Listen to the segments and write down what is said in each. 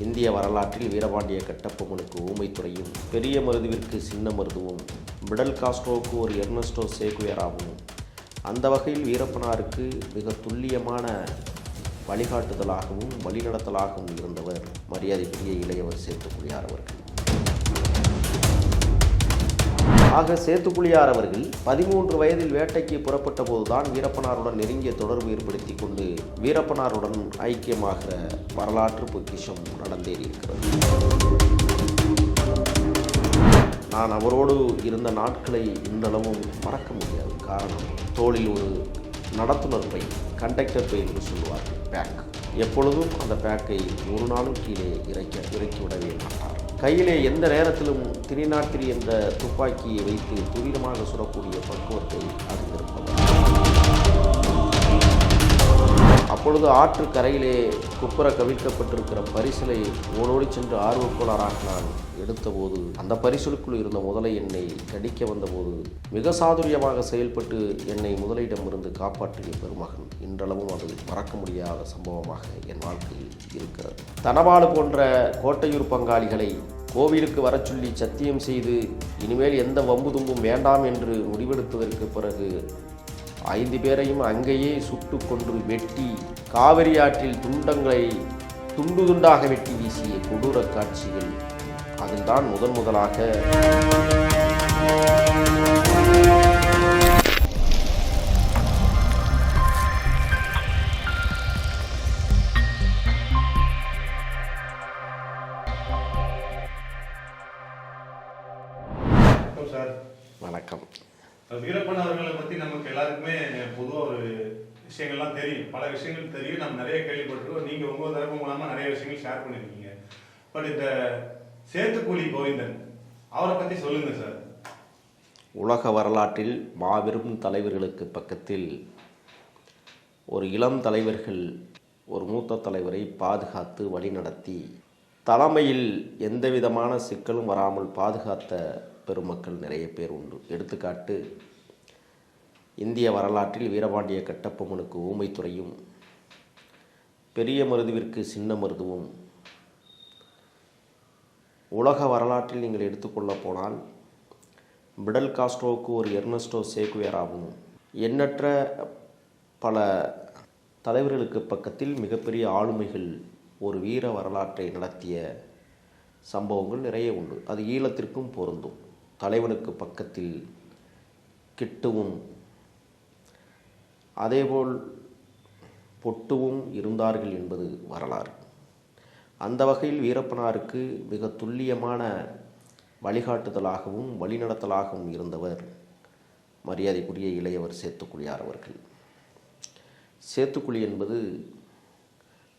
இந்திய வரலாற்றில் வீரபாண்டிய கட்டபொம்மனுக்கு ஊமைத்துறையும், பெரிய மருதுவிற்கு சின்ன மருதுவும், பிடல் காஸ்ட்ரோவுக்கு ஒரு எர்னஸ்டோ சேகுவேராவும், அந்த வகையில் வீரப்பனாருக்கு மிக துல்லியமான வழிகாட்டுதலாகவும் வழிநடத்தலாகவும் இருந்தவர் மரியாதைக்குரிய இளையவர் சேத்துக்குழியார் அவர்கள். ஆக சேத்துக்குழியார் அவர்கள் 13 வயதில் வேட்டைக்கு புறப்பட்ட போதுதான் வீரப்பனாருடன் நெருங்கிய தொடர்பு ஏற்படுத்தி கொண்டு வீரப்பனாருடன் ஐக்கியமாகிற வரலாற்று பொக்கிஷம் நடந்தேறியிருக்கிறது. நான் அவரோடு இருந்த நாட்களை இன்றளவும் மறக்க முடியாது. காரணம், தோளில் ஒரு நடத்துனர் பை, கண்டக்டர் பை என்று சொல்லுவார்கள், பேக். எப்பொழுதும் அந்த பேக்கை ஒரு நாளும் கீழே இறக்கி விடவே மாட்டார். கையிலே எந்த நேரத்திலும் 303 என்ற துப்பாக்கியை வைத்து துரிதமாக சுடக்கூடிய பக்குவத்தை அறிந்திருப்பவர். அப்பொழுது ஆற்று கரையிலே குப்புற கவிழ்க்கப்பட்டிருக்கிற பரிசலை ஓடோடி சென்று ஆர்வக்கோளாறாக நான் எடுத்தபோது அந்த பரிசலுக்குள் இருந்த முதலை என்னை கடிக்க வந்தபோது மிக சாதுரியமாக செயல்பட்டு என்னை முதலையிடமிருந்து காப்பாற்றிய பெருமகன் இன்றளவும் அது மறக்க முடியாத சம்பவமாக என் வாழ்க்கையில் இருக்கிறது. தனபாலு போன்ற கோட்டையூர் பங்காளிகளை கோவிலுக்கு வரச் சொல்லி சத்தியம் செய்து இனிமேல் எந்த வம்பு தும்பும் வேண்டாம் என்று முடிவெடுத்ததற்கு பிறகு 5 பேரையும் அங்கேயே சுட்டு கொன்று வெட்டி காவிரி ஆற்றில் துண்டங்களை துண்டு துண்டாக வெட்டி வீசிய கொடூர காட்சிகள் அதில்தான் முதலாக வணக்கம். வீரப்பன் அவர்களை பற்றி நமக்கு எல்லாருக்குமே பொதுவாக ஒரு விஷயங்கள்லாம் தெரியும், பல விஷயங்கள் தெரியும், நம்ம நிறைய கேள்விப்பட்டிருக்கோம். நீங்கள் உங்கள் தரப்பு மூலமாக நிறைய விஷயங்கள் ஷேர் பண்ணியிருக்கீங்க. பட் இந்த சேத்துக்குழி கோவிந்தன் அவரை பற்றி சொல்லுங்கள் சார். உலக வரலாற்றில் மாபெரும் தலைவர்களுக்கு பக்கத்தில் ஒரு இளம் தலைவர்கள் ஒரு மூத்த தலைவரை பாதுகாத்து வழிநடத்தி தலைமையில் எந்த விதமான சிக்கலும் வராமல் பாதுகாத்த பெருமக்கள் நிறைய பேர் உண்டு. எடுத்துக்காட்டு, இந்திய வரலாற்றில் வீரபாண்டிய கட்டபொம்மனுக்கு ஊமைத்துறையும், பெரிய மருதுவிற்கு சின்ன மருதுவும், உலக வரலாற்றில் நீங்கள் எடுத்துக்கொள்ள போனால் பிடல் காஸ்ட்ரோவுக்கு ஒரு எர்னஸ்டோ சேகுவேராவும், எண்ணற்ற பல தலைவர்களுக்கு பக்கத்தில் மிகப்பெரிய ஆளுமைகள் ஒரு வீர வரலாற்றை நடத்திய சம்பவங்கள் நிறைய உண்டு. அது ஈழத்திற்கும் பொருந்தும். தலைவனுக்கு பக்கத்தில் கிட்டுவும் அதேபோல் பொட்டுவும் இருந்தார்கள் என்பது வரலாறு. அந்த வகையில் வீரப்பனாருக்கு மிக துல்லியமான வழிகாட்டுதலாகவும் வழிநடத்தலாகவும் இருந்தவர் மரியாதைக்குரிய இளையவர் சேத்துக்குழியார் அவர்கள். சேத்துக்குழி என்பது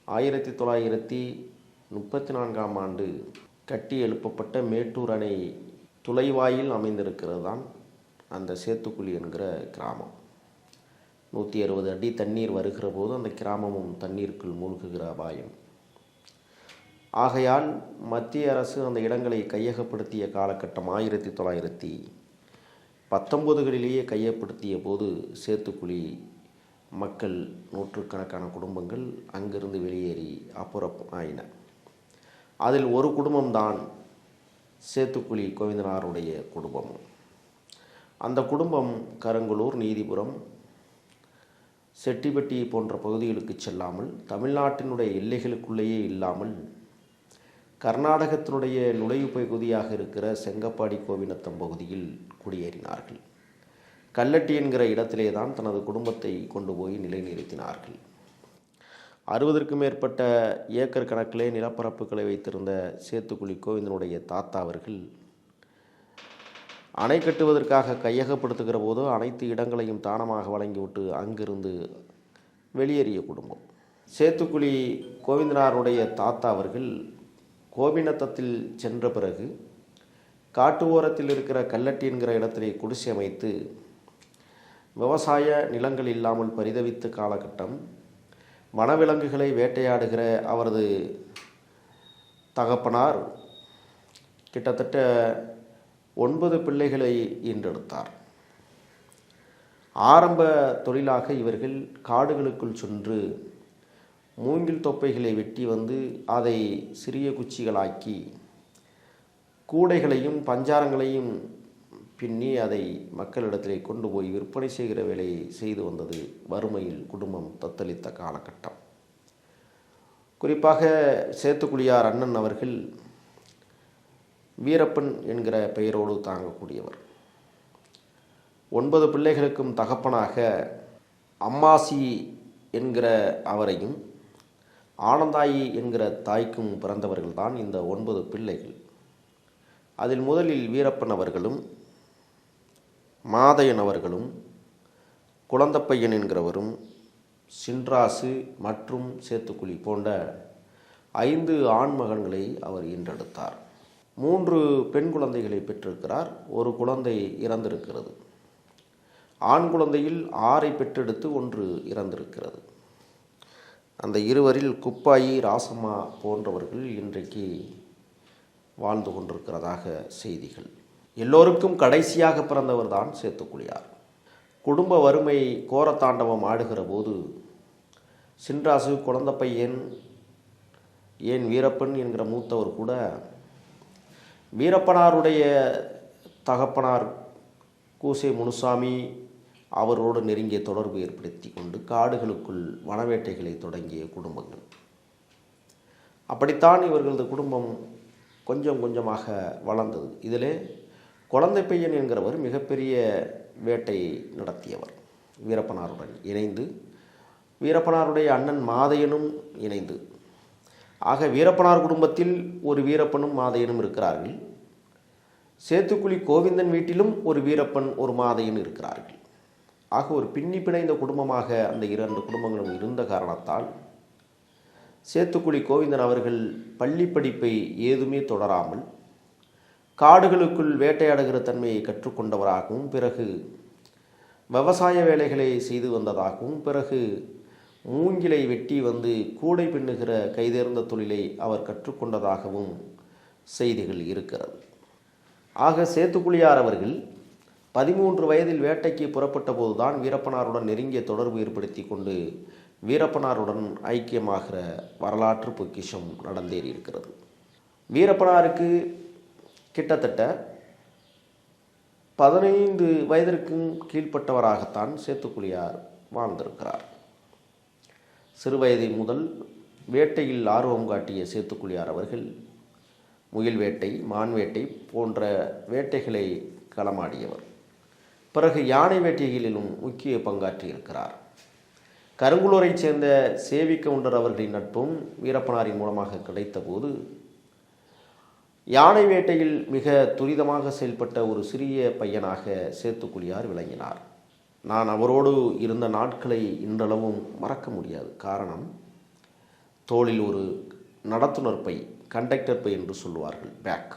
1934ஆம் ஆண்டு கட்டி எழுப்பப்பட்ட மேட்டூர் அணை துளைவாயில் அமைந்திருக்கிறது தான் அந்த சேத்துக்குழி என்கிற கிராமம். 160 அடி தண்ணீர் வருகிற போது அந்த கிராமமும் தண்ணீருக்குள் மூழ்குகிற அபாயம். ஆகையால் மத்திய அரசு அந்த இடங்களை கையகப்படுத்திய காலகட்டம் 1919களிலேயே கையகப்படுத்திய போது சேத்துக்குழி மக்கள் நூற்றுக்கணக்கான குடும்பங்கள் அங்கிருந்து வெளியேறி அப்புறம் ஆயின. அதில் ஒரு குடும்பம்தான் சேத்துக்குழி கோவிந்தனாருடைய குடும்பம். அந்த குடும்பம் கருங்கலூர், நீதிபுரம், செட்டிப்பட்டி போன்ற பகுதிகளுக்கு செல்லாமல், தமிழ்நாட்டினுடைய எல்லைகளுக்குள்ளேயே இல்லாமல், கர்நாடகத்தினுடைய நுழைவு பகுதியாக இருக்கிற செங்கப்பாடி கோவிநத்தம் பகுதியில் குடியேறினார்கள். கல்லட்டி என்கிற இடத்திலே தான் தனது குடும்பத்தை கொண்டு போய் நிலைநிறுத்தினார்கள். 60க்கும் மேற்பட்ட ஏக்கர் கணக்கிலே நிலப்பரப்புகளை வைத்திருந்த சேத்துக்குழி கோவிந்தனுடைய தாத்தா அவர்கள் அணை கட்டுவதற்காக கையகப்படுத்துகிற போது அனைத்து இடங்களையும் தானமாக வழங்கிவிட்டு அங்கிருந்து வெளியேறிய குடும்பம். சேத்துக்குழி கோவிந்தனாருடைய தாத்தா அவர்கள் கோவிநத்தத்தில் சென்ற பிறகு காட்டு ஓரத்தில் இருக்கிற கல்லட்டி என்கிற இடத்திலே குடிசை அமைத்து விவசாய நிலங்கள் இல்லாமல் பரிதவித்த காலகட்டம். வனவிலங்குகளை வேட்டையாடுகிற அவரது தகப்பனார் கிட்டத்தட்ட 9 பிள்ளைகளை ஈன்றெடுத்தார். ஆரம்ப தொழிலாக இவர்கள் காடுகளுக்குள் சென்று மூங்கில் தொப்பைகளை வெட்டி வந்து அதை சிறிய குச்சிகளாக்கி கூடைகளையும் பஞ்சாரங்களையும் பின்னி அதை மக்களிடத்திலே கொண்டு போய் விற்பனை செய்கிற வேலையை செய்து வந்தது வறுமையில் குடும்பம் தத்தளித்த காலகட்டம். குறிப்பாக சேத்துக்குழியார் அண்ணன் அவர்கள் வீரப்பன் என்கிற பெயரோடு தாங்கக்கூடியவர். 9 பிள்ளைகளுக்கும் தகப்பனாக அம்மாசி என்கிற அவரையும் ஆனந்தாயி என்கிற தாய்க்கும் பிறந்தவர்கள்தான் இந்த 9 பிள்ளைகள். அதில் முதலில் வீரப்பன் அவர்களும் மாதையன் அவர்களும் குழந்தப்பையன் என்கிறவரும் சின்ராசு மற்றும் சேத்துக்குழி போன்ற 5 ஆண் மகன்களை அவர் ஈன்றெடுத்தார். 3 பெண் குழந்தைகளை பெற்றிருக்கிறார். ஒரு குழந்தை இறந்திருக்கிறது. ஆண் குழந்தையில் 6 பெற்றெடுத்து 1 இறந்திருக்கிறது. அந்த இருவரில் குப்பாயி ராசம்மா போன்றவர்கள் இன்றைக்கு வாழ்ந்து கொண்டிருக்கிறதாக செய்திகள். எல்லோருக்கும் கடைசியாக பிறந்தவர் தான் சேத்துக்குழியார். குடும்ப வறுமை கோரத்தாண்டவம் ஆடுகிற போது சின்ராசு, குழந்தப்பையன், ஏன் வீரப்பன் என்கிற மூத்தவர் கூட வீரப்பனாருடைய தகப்பனார் கூசே முனுசாமி அவரோடு நெருங்கிய தொடர்பு ஏற்படுத்தி கொண்டு காடுகளுக்குள் வனவேட்டைகளை தொடங்கிய குடும்பங்கள். அப்படித்தான் இவர்களது குடும்பம் கொஞ்சம் கொஞ்சமாக வளர்ந்தது. இதிலே குழந்தைப்பையன் என்கிறவர் மிகப்பெரிய வேட்டையை நடத்தியவர். வீரப்பனாருடன் இணைந்து, வீரப்பனாருடைய அண்ணன் மாதையனும் இணைந்து. ஆக வீரப்பனார் குடும்பத்தில் ஒரு வீரப்பனும் மாதையனும் இருக்கிறார்கள். சேத்துக்குழி கோவிந்தன் வீட்டிலும் ஒரு வீரப்பன் ஒரு மாதையன் இருக்கிறார்கள். ஆக ஒரு பின்னி பிணைந்த குடும்பமாக அந்த 2 குடும்பங்களும் இருந்த காரணத்தால் சேத்துக்குழி கோவிந்தன் அவர்கள் பள்ளி படிப்பை ஏதுமே தொடராமல் காடுகளுக்குள் வேட்டையாடுகிற தன்மையை கற்றுக்கொண்டவராகவும், பிறகு விவசாய வேலைகளை செய்து வந்ததாகவும், பிறகு மூங்கிலை வெட்டி வந்து கூடை பின்னுகிற கைதேர்ந்த தொழிலை அவர் கற்றுக்கொண்டதாகவும் செய்திகள் இருக்கிறது. ஆக சேத்துக்குழியார் அவர்கள் 13 வயதில் வேட்டைக்கு புறப்பட்ட போதுதான் வீரப்பனாருடன் நெருங்கிய தொடர்பு ஏற்படுத்தி கொண்டு வீரப்பனாருடன் ஐக்கியமாகிற வரலாற்று பொக்கிஷம் நடந்தேறி இருக்கிறது. வீரப்பனாருக்கு கிட்டத்தட்ட 15 வயதிற்கும் கீழ்ப்பட்டவராகத்தான் சேத்துக்குழியார் வாழ்ந்திருக்கிறார். சிறுவயது முதல் வேட்டையில் ஆர்வம் காட்டிய சேத்துக்குழியார் அவர்கள் முயல் வேட்டை, மான் வேட்டை போன்ற வேட்டைகளை களமாடியவர். பிறகு யானை வேட்டைகளிலும் முக்கிய பங்காற்றியிருக்கிறார். கருங்குளூரைச் சேர்ந்த சேவி கவுண்டர் அவர்களின் நட்பும் வீரப்பனாரின் மூலமாக கிடைத்த போது யானை வேட்டையில் மிக துரிதமாக செயல்பட்ட ஒரு சிறிய பையனாக சேத்துக்குழியார் விளங்கினார். நான் அவரோடு இருந்த நாட்களை இன்றளவும் மறக்க முடியாது. காரணம், தோளில் ஒரு நடத்துனர் பை, கண்டக்டர் பை என்று சொல்லுவார்கள், பேக்.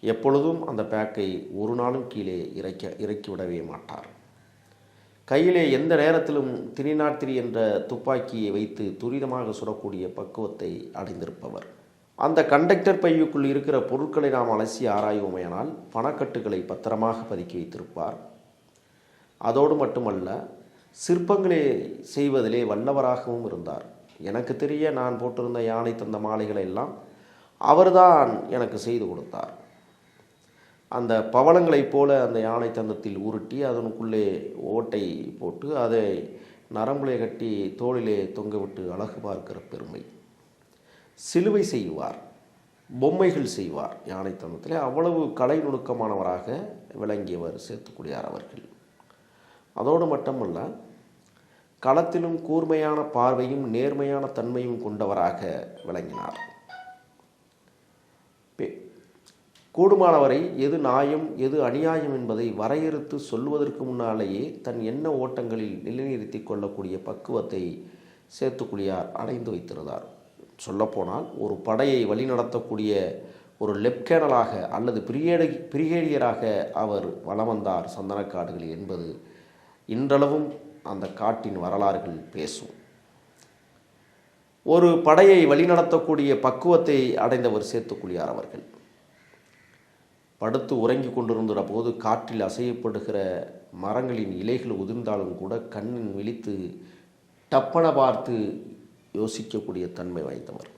எப்பொழுதும் அந்த பேக்கை ஒரு நாளும் கீழே இறக்கிவிடவே மாட்டார். கையிலே எந்த நேரத்திலும் 303 என்ற துப்பாக்கியை வைத்து துரிதமாக சுடக்கூடிய பக்குவத்தை அடைந்திருப்பவர். அந்த கண்டக்டர் பையுக்குள் இருக்கிற பொருட்களை நாம் அலசி ஆராய்வோமையானால் பணக்கட்டுகளை பத்திரமாக பதுக்கி வைத்திருப்பார். அதோடு மட்டுமல்ல, சிற்பங்களே செய்வதிலே வல்லவராகவும் இருந்தார். எனக்கு தெரிய நான் போட்டிருந்த யானை தந்த மாலைகளை எல்லாம் அவர்தான் எனக்கு செய்து கொடுத்தார். அந்த பவளங்களைப் போல அந்த யானை தந்தத்தில் உருட்டி அதனுக்குள்ளே ஓட்டை போட்டு அதை நரம்புலே கட்டி தோளிலே தொங்கவிட்டு அழகு பார்க்கிற பெருமை. சிலுவை செய்வார், பொம்மைகள் செய்வார். யானை தந்தத்திலே அவ்வளவு கலை நுணுக்கமானவராக விளங்கியவர் சேத்துக்குழியார் அவர்கள். அதோடு மட்டுமல்ல, களத்திலும் கூர்மையான பார்வையும் நேர்மையான தன்மையும் கொண்டவராக விளங்கினார். கூடுமானவரை எது நியாயம் எது அநியாயம் என்பதை வரையறுத்து சொல்வதற்கு முன்னாலேயே தன் எண்ண ஓட்டங்களில் நிலைநிறுத்தி கொள்ளக்கூடிய பக்குவத்தை சேத்துக்குழியார் அடைந்து வைத்திருந்தார். சொல்லப்போனால் ஒரு படையை வழிநடத்தக்கூடிய ஒரு லெப்டினலாக அல்லது பிரிகேடியராக அவர் வலம் வந்தார் சந்தனக்காடுகளில் என்பது இன்றளவும் அந்த காட்டின் வரலாறுகள் பேசும். ஒரு படையை வழிநடத்தக்கூடிய பக்குவத்தை அடைந்தவர் சேத்துக்குழியார் அவர்கள். படுத்து உறங்கி கொண்டிருந்த போது காற்றில் அசையப்படுகிற மரங்களின் இலைகள் உதிர்ந்தாலும் கூட கண்ணின் விழித்து டப்பன பார்த்து யோசிக்கக்கூடிய தன்மை வாய்ந்தவர்.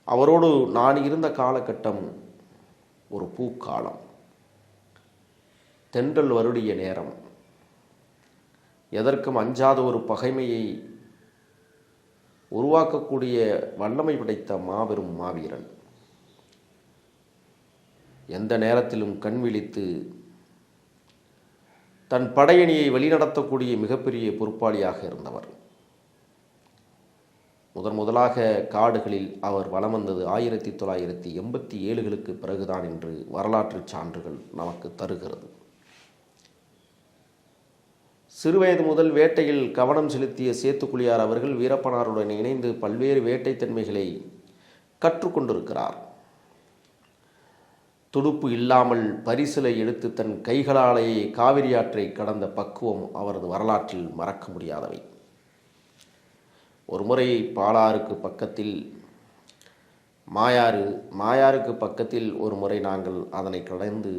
அவரோடு நான் இருந்த காலகட்டம் ஒரு பூக்காலம், தென்றல் வருடிய நேரம், எதற்கும் அஞ்சாத ஒரு பகைமையை உருவாக்கக்கூடிய வல்லமை படைத்த மாபெரும் மாவீரன். எந்த நேரத்திலும் கண் விழித்து தன் படையணியை வழிநடத்தக்கூடிய மிகப்பெரிய பொறுப்பாளியாக இருந்தவர். முதலாக காடுகளில் அவர் வலம் வந்தது 1987களுக்கு பிறகுதான் என்று வரலாற்று சான்றுகள் நமக்கு தருகிறது. சிறுவயது முதல் வேட்டையில் கவனம் செலுத்திய சேத்துக்குழியார் அவர்கள் வீரப்பனாருடன் இணைந்து பல்வேறு வேட்டை தன்மைகளை கற்றுக்கொண்டிருக்கிறார். துடுப்பு இல்லாமல் பரிசிலை எடுத்து தன் கைகளாலேயே காவிரி ஆற்றை கடந்த பக்குவம் அவரது வரலாற்றில் மறக்க முடியாதவை. ஒருமுறை பாலாறுக்கு பக்கத்தில் மாயாருக்கு பக்கத்தில் ஒரு முறை நாங்கள் அதனை கடந்து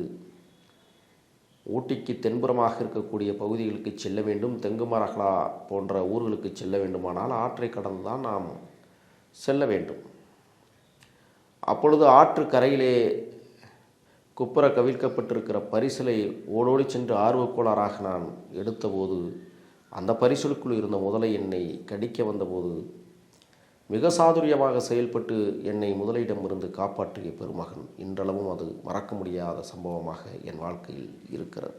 ஊட்டிக்கு தென்புறமாக இருக்கக்கூடிய பகுதிகளுக்கு செல்ல வேண்டும். தெங்குமரகலா போன்ற ஊர்களுக்கு செல்ல வேண்டுமானால் ஆற்றை கடந்து தான் நாம் செல்ல வேண்டும். அப்பொழுது ஆற்று கரையிலே குப்புற கவிழ்க்கப்பட்டிருக்கிற பரிசலை ஓடோடி சென்று ஆர்வக்கோளாறாக நான் எடுத்தபோது அந்த பரிசலுக்குள் இருந்த முதலை என்னை கடிக்க வந்தபோது மிக சாதுரியமாக செயல்பட்டு என்னை முதலையிடமிருந்து காப்பாற்றிய பெருமகன் இன்றளவும் அது மறக்க முடியாத சம்பவமாக என் வாழ்க்கையில் இருக்கிறது.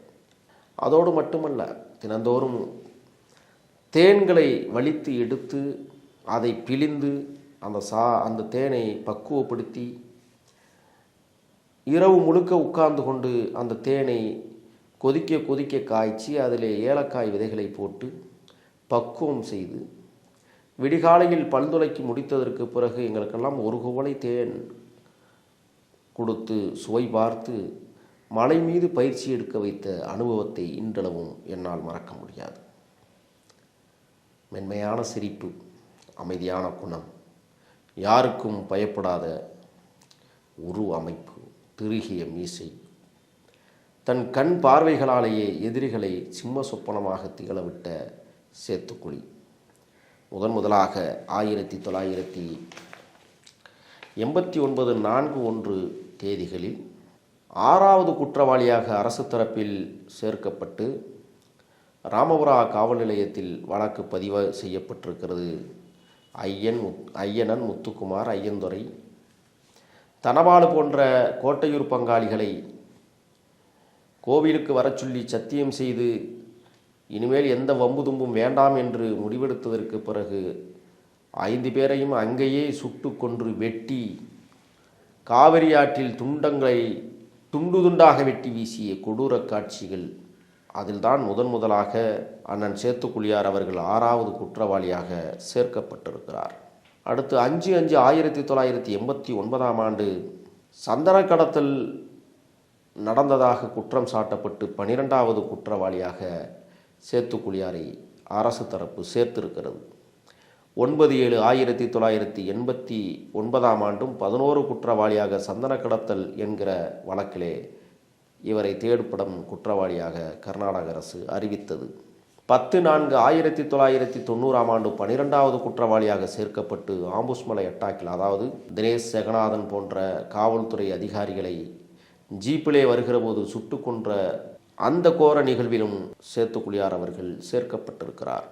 அதோடு மட்டுமல்ல, தினந்தோறும் தேன்களை வலித்து எடுத்து அதை பிழிந்து அந்த தேனை பக்குவப்படுத்தி இரவு முழுக்க உட்கார்ந்து கொண்டு அந்த தேனை கொதிக்க காய்ச்சி அதிலே ஏலக்காய் விதைகளை போட்டு பக்குவம் செய்து விடிகாலையில் பல்துளைக்கு முடித்ததற்கு பிறகு எங்களுக்கெல்லாம் ஒரு குவளை தேன் கொடுத்து சுவை பார்த்து மலை மீது பயிற்சி எடுக்க வைத்த அனுபவத்தை இன்றளவும் என்னால் மறக்க முடியாது. மென்மையான சிரிப்பு, அமைதியான குணம், யாருக்கும் பயப்படாத உரு அமைப்பு, திருகிய மீசை, தன் கண் பார்வைகளாலேயே எதிரிகளை சிம்ம சொப்பனமாக திகழவிட்ட சேத்துக்குழி முதலாக 1989 4/1 தேதிகளில் 6வது குற்றவாளியாக அரசு தரப்பில் சேர்க்கப்பட்டு ராமபுரா காவல் நிலையத்தில் வழக்கு பதிவு செய்யப்பட்டிருக்கிறது. ஐயனன் முத்துக்குமார், ஐயந்துரை, தனபாலு போன்ற கோட்டையூர் பங்காளிகளை கோவிலுக்கு வரச் சொல்லி சத்தியம் செய்து இனிமேல் எந்த வம்பு தும்பும் வேண்டாம் என்று முடிவெடுத்ததற்கு பிறகு 5 பேரையும் அங்கேயே சுட்டு கொன்று வெட்டி காவிரி ஆற்றில் துண்டங்களை துண்டாக வெட்டி வீசிய கொடூர காட்சிகள். அதில்தான் முதலாக அண்ணன் சேத்துக்குழியார் அவர்கள் 6வது குற்றவாளியாக சேர்க்கப்பட்டிருக்கிறார். அடுத்து 5/5/1989 ஆண்டு சந்தன கடத்தல் நடந்ததாக குற்றம் சாட்டப்பட்டு 12வது குற்றவாளியாக சேத்துக்குழியாரை அரசு தரப்பு சேர்த்திருக்கிறது. 9/7/1989 ஆண்டும் 11 குற்றவாளியாக சந்தன கடத்தல் என்கிற வழக்கிலே இவரை தேடுபடும் குற்றவாளியாக கர்நாடக அரசு அறிவித்தது. 10/4/1990 ஆண்டு 12வது குற்றவாளியாக சேர்க்கப்பட்டு ஆம்புஸ்மலை அட்டாக்கில், அதாவது தினேஷ் ஜெகநாதன் போன்ற காவல்துறை அதிகாரிகளை ஜீப்பிலே வருகிற போது சுட்டு கொன்ற அந்த கோர நிகழ்விலும் சேத்துக்குழியார் அவர்கள் சேர்க்கப்பட்டிருக்கிறார்.